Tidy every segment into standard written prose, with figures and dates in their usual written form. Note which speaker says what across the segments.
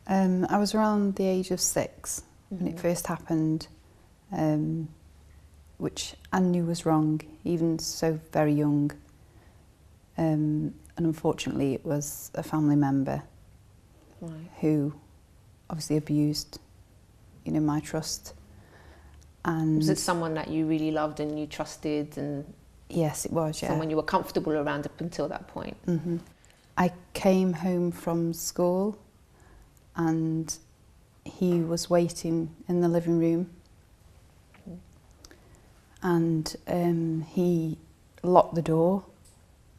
Speaker 1: I was around the age of 6 when it first happened, which I knew was wrong, even so very young. And unfortunately, it was a family member who obviously abused, my trust. And
Speaker 2: was it someone that you really loved and you trusted, and
Speaker 1: yes, it was. Yeah,
Speaker 2: someone you were comfortable around up until that point?
Speaker 1: I came home from school, and he was waiting in the living room, and he locked the door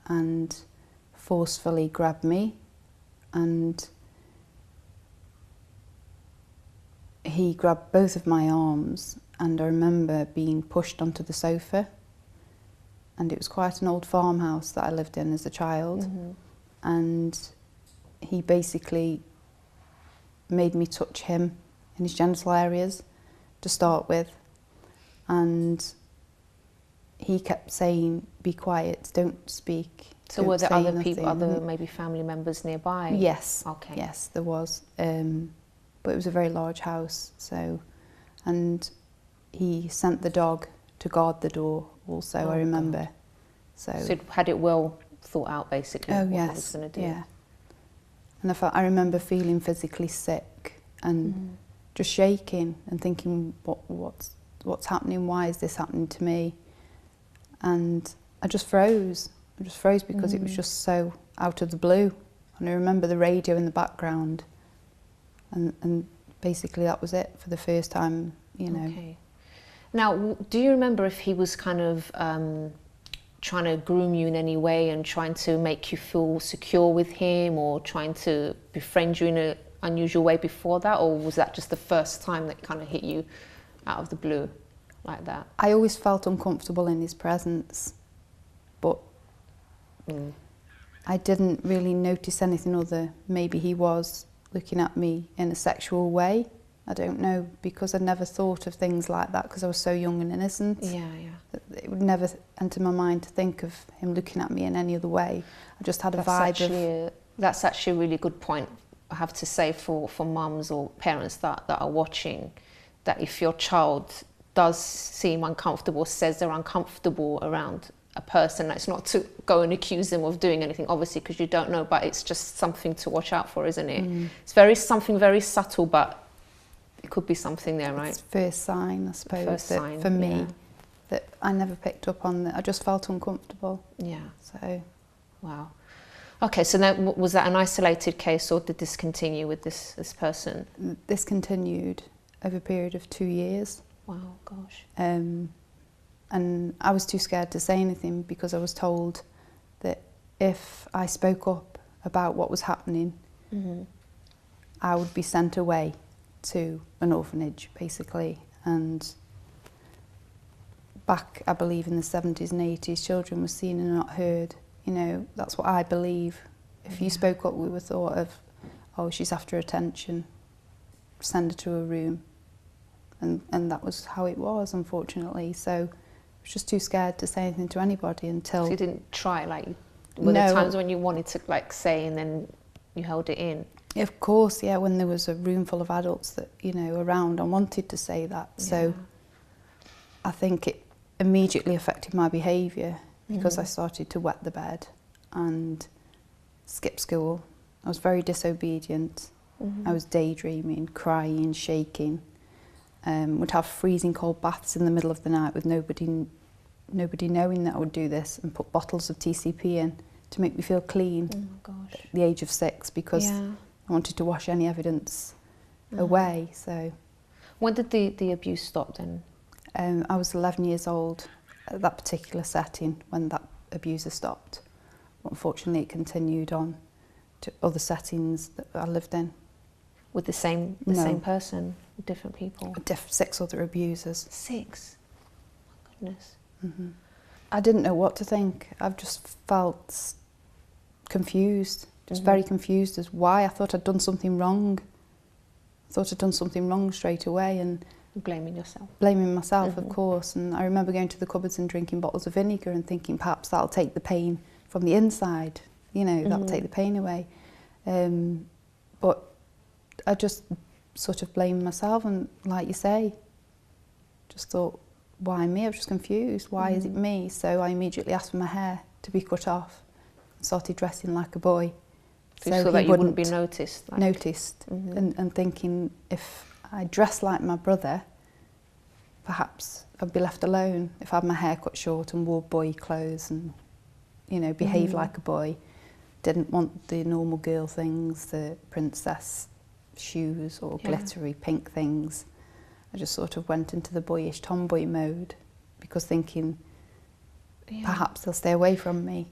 Speaker 1: and forcefully grabbed me, and he grabbed both of my arms, and I remember being pushed onto the sofa, and it was quite an old farmhouse that I lived in as a child, and he basically made me touch him in his genital areas to start with, and he kept saying, "Be quiet, don't speak."
Speaker 2: So were there other people, other maybe family members nearby?
Speaker 1: Yes.
Speaker 2: Okay.
Speaker 1: Yes, there was. But it was a very large house, so, and he sent the dog to guard the door also, I remember.
Speaker 2: God.
Speaker 1: So
Speaker 2: So had it well thought out, basically, what
Speaker 1: yes,
Speaker 2: he was going to do?
Speaker 1: yeah. And I remember feeling physically sick and just shaking and thinking, what's happening? Why is this happening to me? And I just froze. I just froze because it was just so out of the blue. And I remember the radio in the background, and basically that was it for the first time,
Speaker 2: Okay. Now, do you remember if he was kind of trying to groom you in any way and trying to make you feel secure with him, or trying to befriend you in an unusual way before that, or was that just the first time that kind of hit you out of the blue like that?
Speaker 1: I always felt uncomfortable in his presence, but I didn't really notice anything other. Maybe he was looking at me in a sexual way. I don't know, because I never thought of things like that because I was so young and innocent.
Speaker 2: Yeah.
Speaker 1: It would never enter my mind to think of him looking at me in any other way. I just had a vibe.
Speaker 2: That's actually a really good point, I have to say, for mums or parents that are watching, that if your child does seem uncomfortable, says they're uncomfortable around a person, that's not to go and accuse them of doing anything, obviously, because you don't know, but it's just something to watch out for, isn't it? It's something very subtle, but it could be something there, right?
Speaker 1: It's first sign, I suppose, for me, that I never picked up on. That I just felt uncomfortable.
Speaker 2: Yeah.
Speaker 1: So,
Speaker 2: wow. Okay, so then was that an isolated case, or did this continue with this person?
Speaker 1: This continued over a period of 2 years.
Speaker 2: Wow, gosh.
Speaker 1: And I was too scared to say anything because I was told that if I spoke up about what was happening, I would be sent away to an orphanage, basically. And back, I believe, in the 70s and 80s, children were seen and not heard. That's what I believe. If you spoke up, we were thought of, oh, she's after attention, send her to a room. And that was how it was, unfortunately. So I was just too scared to say anything to anybody until...
Speaker 2: So you didn't try, were there times when you wanted to, say, and then you held it in?
Speaker 1: Of course, yeah, when there was a room full of adults that, around, I wanted to say that. Yeah. So I think it immediately affected my behaviour because I started to wet the bed and skip school. I was very disobedient. I was daydreaming, crying, shaking. Would have freezing cold baths in the middle of the night with nobody knowing that I would do this, and put bottles of TCP in to make me feel clean.
Speaker 2: Oh my gosh.
Speaker 1: At the age of 6, because I wanted to wash any evidence away. So,
Speaker 2: when did the abuse stop then?
Speaker 1: I was 11 years old at that particular setting when that abuser stopped. But unfortunately, it continued on to other settings that I lived in.
Speaker 2: With the same person, with different people?
Speaker 1: 6 other abusers.
Speaker 2: 6? My goodness.
Speaker 1: I didn't know what to think. I've just felt confused, just very confused as why. I thought I'd done something wrong. I thought I'd done something wrong straight away, and
Speaker 2: blaming yourself.
Speaker 1: Blaming myself, of course. And I remember going to the cupboards and drinking bottles of vinegar and thinking perhaps that'll take the pain from the inside, that'll take the pain away. But I just sort of blamed myself, and like you say, just thought, why me? I was just confused. Why is it me? So I immediately asked for my hair to be cut off and started dressing like a boy.
Speaker 2: So that you wouldn't be noticed? Like.
Speaker 1: Noticed. And thinking if I dressed like my brother, perhaps I'd be left alone. If I had my hair cut short and wore boy clothes and, you know, behaved like a boy, didn't want the normal girl things, the princess shoes or glittery pink things. I just sort of went into the boyish tomboy mode because thinking perhaps they'll stay away from me.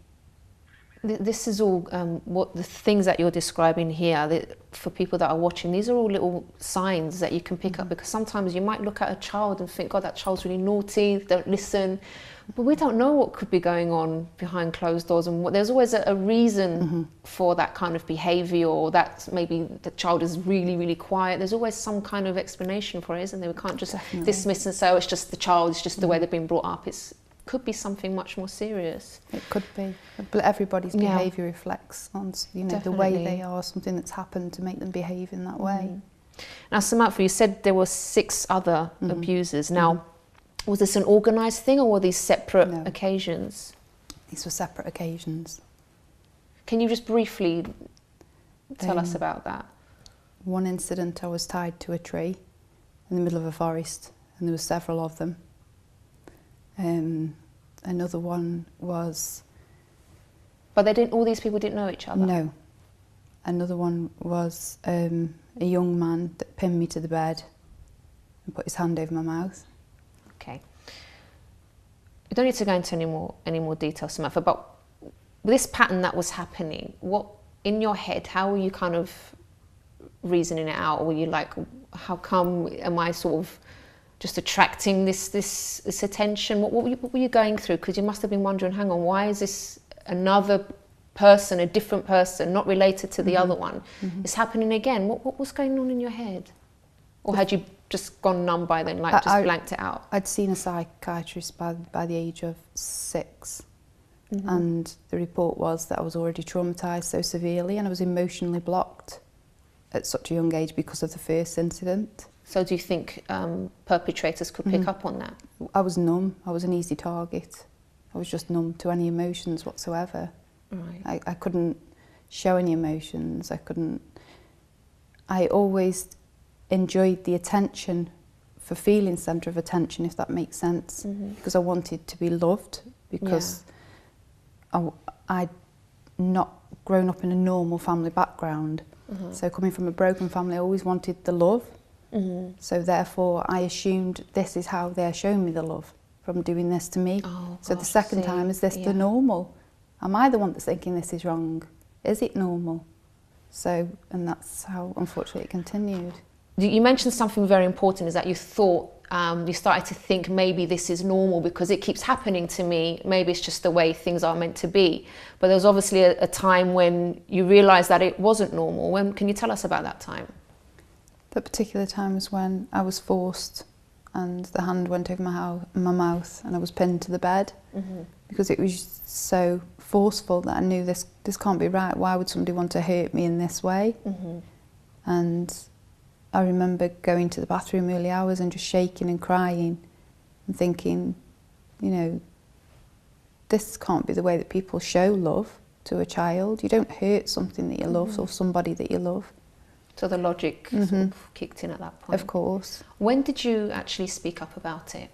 Speaker 2: This is all what the things that you're describing here, for people that are watching, these are all little signs that you can pick up, because sometimes you might look at a child and think, God, that child's really naughty, they don't listen. But we don't know what could be going on behind closed doors, and there's always a reason for that kind of behaviour, or that maybe the child is really, really quiet. There's always some kind of explanation for it, isn't there? We can't just dismiss and say, oh, it's just the child, it's just the way they've been brought up. It could be something much more serious. It
Speaker 1: could be, but everybody's behaviour reflects on, you know, the way they are, something that's happened to make them behave in that way.
Speaker 2: Now, Samantha, you said there were 6 other abusers. Now, was this an organised thing, or were these separate occasions?
Speaker 1: These were separate occasions.
Speaker 2: Can you just briefly tell us about that?
Speaker 1: One incident, I was tied to a tree in the middle of a forest, and there were several of them. Another one was...
Speaker 2: But they didn't. All these people didn't know each other?
Speaker 1: No. Another one was a young man that pinned me to the bed and put his hand over my mouth.
Speaker 2: Okay. We don't need to go into any more detail, Samantha, but this pattern that was happening, what, in your head, how were you kind of reasoning it out? Or were you like, how come am I sort of just attracting this attention? What were you going through? Because you must have been wondering, hang on, why is this another person, a different person, not related to the other one, is happening again? What was going on in your head? Or had you just gone numb by then, like just blanked it out?
Speaker 1: I'd seen a psychiatrist by the age of 6, and the report was that I was already traumatised so severely, and I was emotionally blocked at such a young age because of the first incident.
Speaker 2: So do you think perpetrators could pick up on that?
Speaker 1: I was numb. I was an easy target. I was just numb to any emotions whatsoever. Right. I couldn't show any emotions. I always enjoyed the attention for feeling centre of attention, if that makes sense, because I wanted to be loved, because I'd not grown up in a normal family background. So coming from a broken family, I always wanted the love. So therefore I assumed this is how they're showing me the love, from doing this to me. So the second time, is this the normal? Am I the one that's thinking this is wrong? Is it normal? So, and that's how unfortunately it continued.
Speaker 2: You mentioned something very important, is that you thought, you started to think maybe this is normal because it keeps happening to me, maybe it's just the way things are meant to be. But there was obviously a time when you realised that it wasn't normal. Can you tell us about that time?
Speaker 1: That particular time was when I was forced and the hand went over my mouth and I was pinned to the bed because it was so forceful that I knew this can't be right. Why would somebody want to hurt me in this way? And I remember going to the bathroom early hours and just shaking and crying and thinking, you know, this can't be the way that people show love to a child. You don't hurt something that you love or somebody that you love.
Speaker 2: So the logic sort of kicked in at that point.
Speaker 1: Of course.
Speaker 2: When did you actually speak up about it?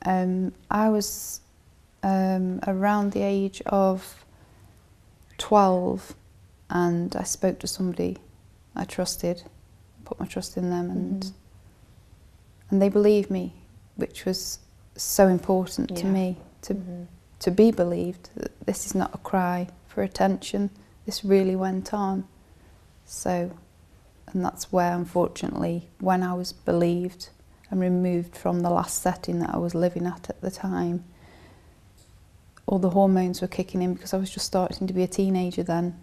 Speaker 1: I was around the age of 12, and I spoke to somebody I trusted, put my trust in them, and they believed me, which was so important to me, to be believed that this is not a cry for attention. This really went on. So, and that's where, unfortunately, when I was believed and removed from the last setting that I was living at the time, all the hormones were kicking in because I was just starting to be a teenager then,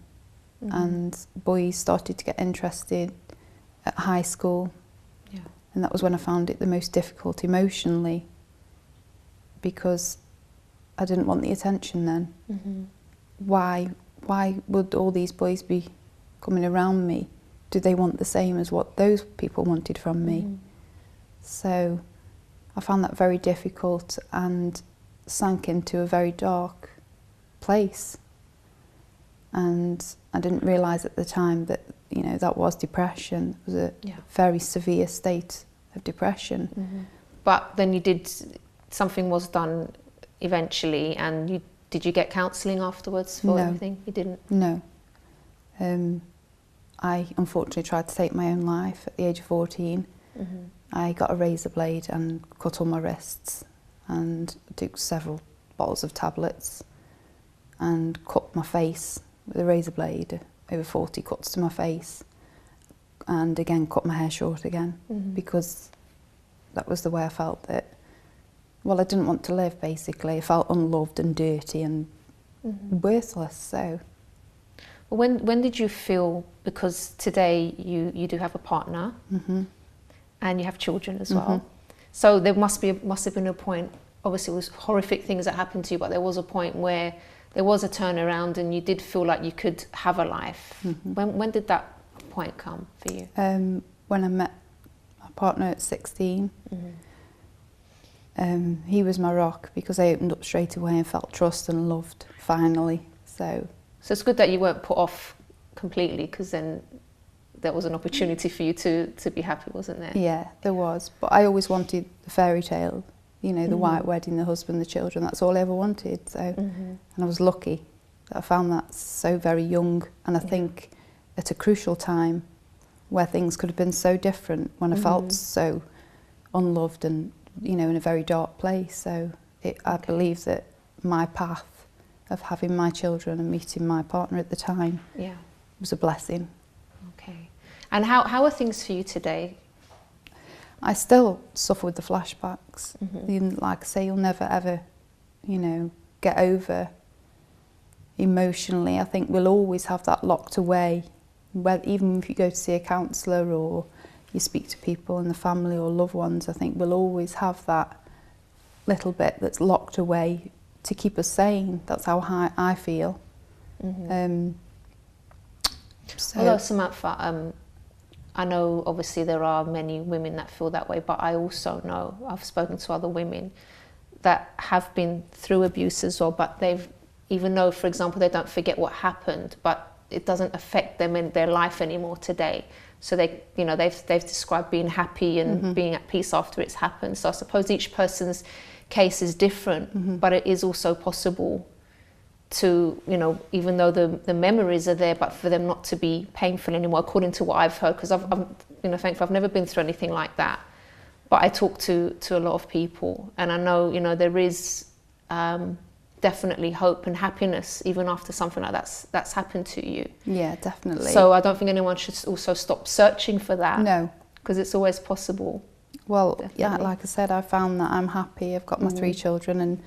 Speaker 1: and boys started to get interested at high school, and that was when I found it the most difficult emotionally, because I didn't want the attention then. Why would all these boys be coming around me do they want the same as what those people wanted from me? So I found that very difficult and sank into a very dark place. And I didn't realise at the time that, you know, that was depression. It was a very severe state of depression.
Speaker 2: But then something was done eventually, and did you get counselling afterwards for everything? You didn't?
Speaker 1: No. I unfortunately tried to take my own life at the age of 14. I got a razor blade and cut all my wrists, and took several bottles of tablets and cut my face with a razor blade, over 40 cuts to my face, and again cut my hair short again, because that was the way I felt that, well, I didn't want to live, basically. I felt unloved and dirty and worthless. So
Speaker 2: when did you feel, because today you do have a partner and you have children as well, so there must have been a point, obviously it was horrific things that happened to you, but there was a point where there was a turnaround and you did feel like you could have a life. When did that point come for you?
Speaker 1: When I met my partner at 16, he was my rock, because I opened up straight away and felt trust and loved, finally. So
Speaker 2: it's good that you weren't put off completely, because then there was an opportunity for you to be happy, wasn't there?
Speaker 1: Yeah, there was. But I always wanted the fairy tale, you know, the white wedding, the husband, the children. That's all I ever wanted. So, and I was lucky that I found that so very young, and I think at a crucial time where things could have been so different, when I felt so unloved and, you know, in a very dark place. So I believe that my path of having my children and meeting my partner at the time was a blessing.
Speaker 2: Okay. And how are things for you today?
Speaker 1: I still suffer with the flashbacks. Like I say, you'll never ever, you know, get over emotionally. I think we'll always have that locked away. Even if you go to see a counsellor or you speak to people in the family or loved ones, I think we'll always have that little bit that's locked away to keep us sane. That's how I feel.
Speaker 2: Although, Samantha, I know obviously there are many women that feel that way, but I also know, I've spoken to other women that have been through abuse as well, but even though, for example, they don't forget what happened, but it doesn't affect them in their life anymore today. So they've described being happy and being at peace after it's happened. So I suppose each person's case is different, but it is also possible to, you know, even though the memories are there, but for them not to be painful anymore, according to what I've heard, because I've you know, thankfully I've never been through anything like that, but I talk to a lot of people, and I know, you know, there is definitely hope and happiness even after something like that's happened to you.
Speaker 1: Yeah, definitely.
Speaker 2: So I don't think anyone should also stop searching for that.
Speaker 1: No,
Speaker 2: because it's always possible.
Speaker 1: Well,
Speaker 2: Definitely.
Speaker 1: yeah, like I said, I found that I'm happy. I've got my 3 children, and,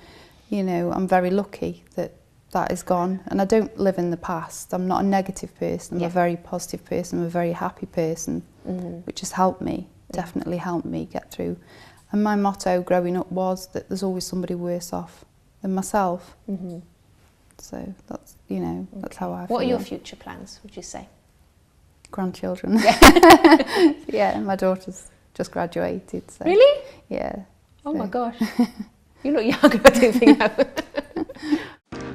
Speaker 1: you know, I'm very lucky that that is gone. And I don't live in the past. I'm not a negative person. I'm a very positive person. I'm a very happy person, which has helped me, definitely helped me get through. And my motto growing up was that there's always somebody worse off than myself. So that's, you know, that's how I feel.
Speaker 2: What are your future plans, would you say?
Speaker 1: Grandchildren. Yeah, my daughter's just graduated. So.
Speaker 2: Really?
Speaker 1: Yeah.
Speaker 2: Oh my gosh. You look younger, I didn't think that.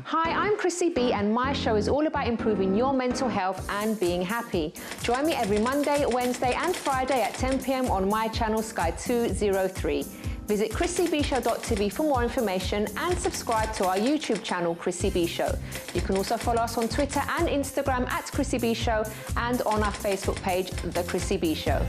Speaker 2: Hi, I'm Chrissy B, and my show is all about improving your mental health and being happy. Join me every Monday, Wednesday and Friday at 10 p.m. on my channel Sky 203. Visit chrissybshow.tv for more information and subscribe to our YouTube channel, Chrissy B Show. You can also follow us on Twitter and Instagram at Chrissy B Show, and on our Facebook page, The Chrissy B Show.